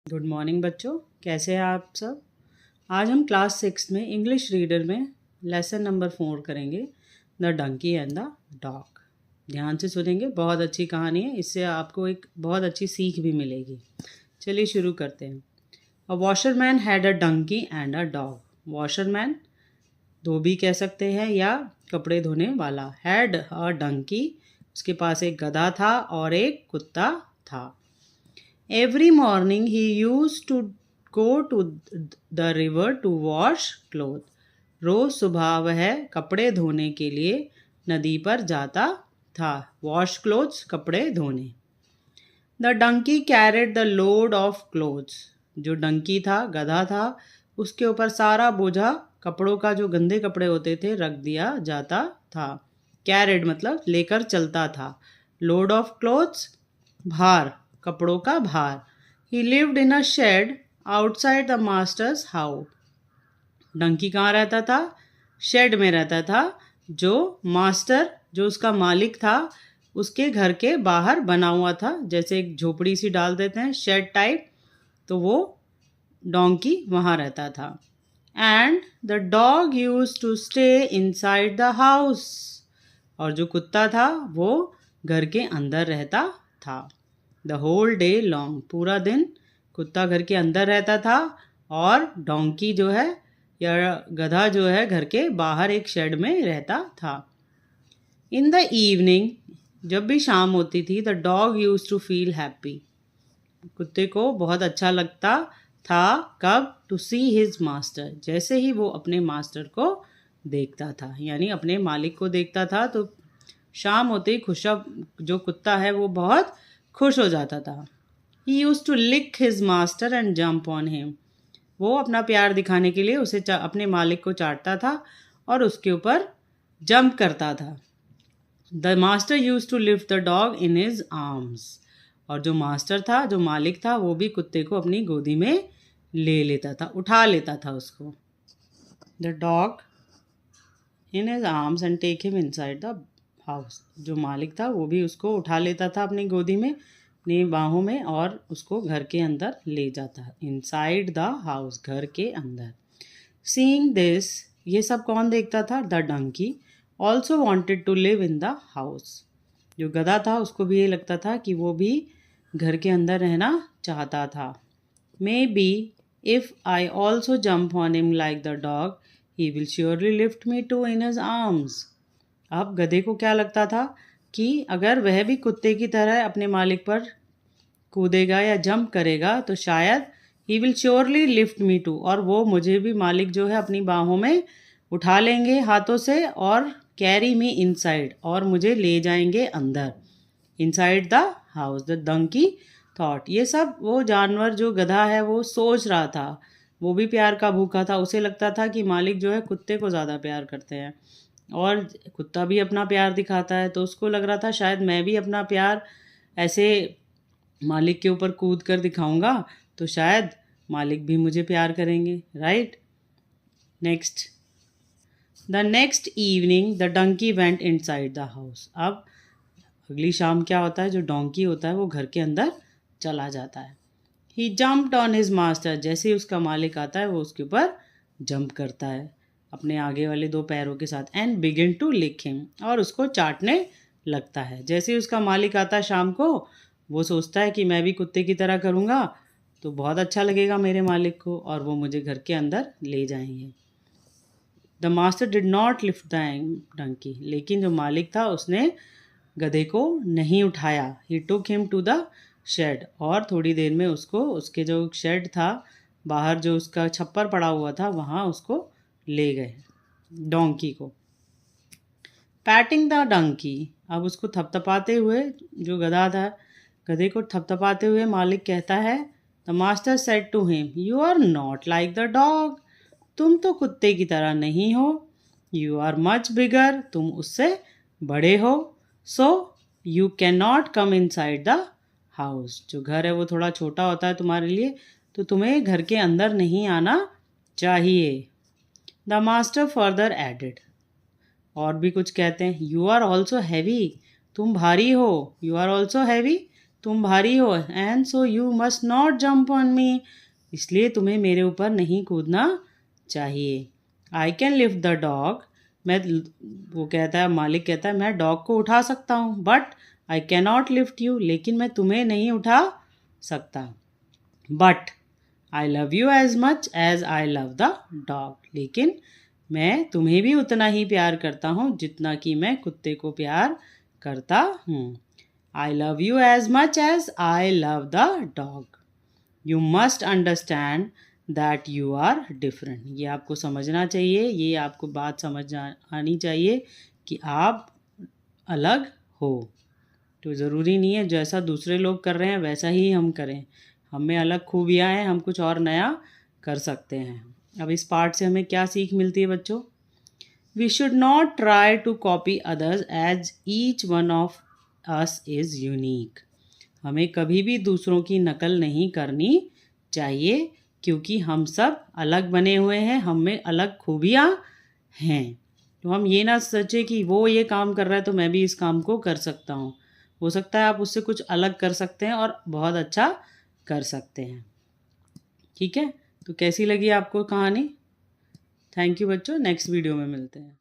Good morning बच्चों, कैसे हैं आप सब। आज हम क्लास 6 में इंग्लिश रीडर में लेसन नंबर 4 करेंगे, the donkey and the dog. ध्यान से सुनेंगे, बहुत अच्छी कहानी है, इससे आपको एक बहुत अच्छी सीख भी मिलेगी। चलिए शुरू करते हैं। A washerman had a donkey and a dog. Washerman धोबी कह सकते हैं या कपड़े धोने वाला। हैड अ डंकी, उसके पास एक गधा था और एक कुत्ता था। Every morning he used to go to the river to wash clothes. रोज सुबह वह कपड़े धोने के लिए नदी पर जाता था। वॉश क्लोथ्स, कपड़े धोने। The donkey carried the load of clothes. जो डंकी था, गधा था, उसके ऊपर सारा बोझा कपड़ों का, जो गंदे कपड़े होते थे, रख दिया जाता था। कैरेड मतलब लेकर चलता था। लोड ऑफ क्लोथ्स, भार, कपड़ों का भार। He lived in a shed outside the master's house. Donkey कहाँ रहता था? शेड में रहता था, जो मास्टर, जो उसका मालिक था, उसके घर के बाहर बना हुआ था। जैसे एक झोपड़ी सी डाल देते हैं, शेड टाइप, तो वो डोंकी वहाँ रहता था। And the dog use to stay inside the house. और जो कुत्ता था वो घर के अंदर रहता था। द होल डे लॉन्ग, पूरा दिन कुत्ता घर के अंदर रहता था और डोंकी जो है या गधा जो है घर के बाहर एक शेड में रहता था। इन द इवनिंग, जब भी शाम होती थी, the dog use to feel happy. कुत्ते को बहुत अच्छा लगता था। कब? टू सी हिज मास्टर, जैसे ही वो अपने मास्टर को देखता था, यानी अपने मालिक को देखता था, तो शाम होते ही जो कुत्ता है वो बहुत खुश हो जाता था। He use to lick his master and jump on him. वो अपना प्यार दिखाने के लिए उसे अपने मालिक को चाटता था और उसके ऊपर जंप करता था। The master use to lift the dog in his arms. और जो मास्टर था, जो मालिक था, वो भी कुत्ते को अपनी गोदी में ले लेता था, उठा लेता था उसको। The dog in his arms and take him inside the house. जो मालिक था वो भी उसको उठा लेता था अपनी गोदी में, अपनी बाहों में, और उसको घर के अंदर ले जाता। इनसाइड द हाउस, घर के अंदर। सीइंग दिस, ये सब कौन देखता था? The donkey also wanted to live in the house. जो गधा था उसको भी ये लगता था कि वो भी घर के अंदर रहना चाहता था। Maybe if I also jump on him like the dog, he will surely lift me too in his arms. अब गधे को क्या लगता था कि अगर वह भी कुत्ते की तरह अपने मालिक पर कूदेगा या जंप करेगा तो शायद he will surely lift me too, और वो मुझे भी, मालिक जो है, अपनी बाहों में उठा लेंगे हाथों से और कैरी मी इनसाइड, और मुझे ले जाएंगे अंदर। Inside the house, the donkey thought. ये सब वो जानवर, जो गधा है, वो सोच रहा था। वो भी प्यार का भूखा था। उसे लगता था कि मालिक जो है कुत्ते को ज़्यादा प्यार करते हैं और कुत्ता भी अपना प्यार दिखाता है, तो उसको लग रहा था शायद मैं भी अपना प्यार ऐसे मालिक के ऊपर कूद कर दिखाऊंगा तो शायद मालिक भी मुझे प्यार करेंगे, right. Next, the next evening the donkey went inside the house. अब अगली शाम क्या होता है? जो डोंकी होता है वो घर के अंदर चला जाता है। ही जम्प्ड ऑन हिज मास्टर। जैसे ही उसका मालिक आता है वो उसके ऊपर जंप करता है अपने आगे वाले दो पैरों के साथ। And begin to lick him, और उसको चाटने लगता है। जैसे ही उसका मालिक आता है शाम को, वो सोचता है कि मैं भी कुत्ते की तरह करूँगा तो बहुत अच्छा लगेगा मेरे मालिक को, और वो मुझे घर के अंदर ले जाएंगे। The master did not lift the donkey. लेकिन जो मालिक था उसने गधे को नहीं उठाया। He took him to the shed, और थोड़ी देर में उसको उसके जो शेड था बाहर, जो उसका छप्पर पड़ा हुआ था, वहाँ उसको ले गए, डोंकी को। पैटिंग द डंकी, अब उसको थपथपाते हुए, जो गधा था, गधे को थपथपाते हुए मालिक कहता है, the master said to him, you are not like the dog. तुम तो कुत्ते की तरह नहीं हो। यू आर मच बिगर, तुम उससे बड़े हो। So you can not come in side the house. जो घर है वो थोड़ा छोटा होता है तुम्हारे लिए, तो तुम्हें घर के अंदर नहीं आना चाहिए। द मास्टर फर्दर एडेड, और भी कुछ कहते हैं, यू आर ऑल्सो हैवी, तुम भारी हो। यू आर ऑल्सो हैवी, तुम भारी हो, and so you must not jump on me, इसलिए तुम्हें मेरे ऊपर नहीं कूदना चाहिए। I can lift the dog, वो कहता है, मालिक कहता है मैं डॉग को उठा सकता हूँ, but I can not lift you, लेकिन मैं तुम्हें नहीं उठा सकता। But I love you as much as I love the dog, लेकिन मैं तुम्हें भी उतना ही प्यार करता हूँ जितना कि मैं कुत्ते को प्यार करता हूँ। I love you as much as I love the dog. You must understand that you are different, ये आपको समझना चाहिए, ये आपको बात समझ आनी चाहिए कि आप अलग हो। तो ज़रूरी नहीं है जैसा दूसरे लोग कर रहे हैं वैसा ही हम करें, हम में अलग खूबियाँ हैं, हम कुछ और नया कर सकते हैं। अब इस पार्ट से हमें क्या सीख मिलती है बच्चों? We should not try to copy others as each one of us is unique, हमें कभी भी दूसरों की नकल नहीं करनी चाहिए, क्योंकि हम सब अलग बने हुए हैं, हम में अलग खूबियाँ हैं। तो हम ये ना सोचें कि वो ये काम कर रहा है तो मैं भी इस काम को कर सकता हूँ, हो सकता है आप उससे कुछ अलग कर सकते हैं और बहुत अच्छा कर सकते हैं। ठीक है, तो कैसी लगी आपको कहानी? थैंक यू बच्चों, नेक्स्ट वीडियो में मिलते हैं।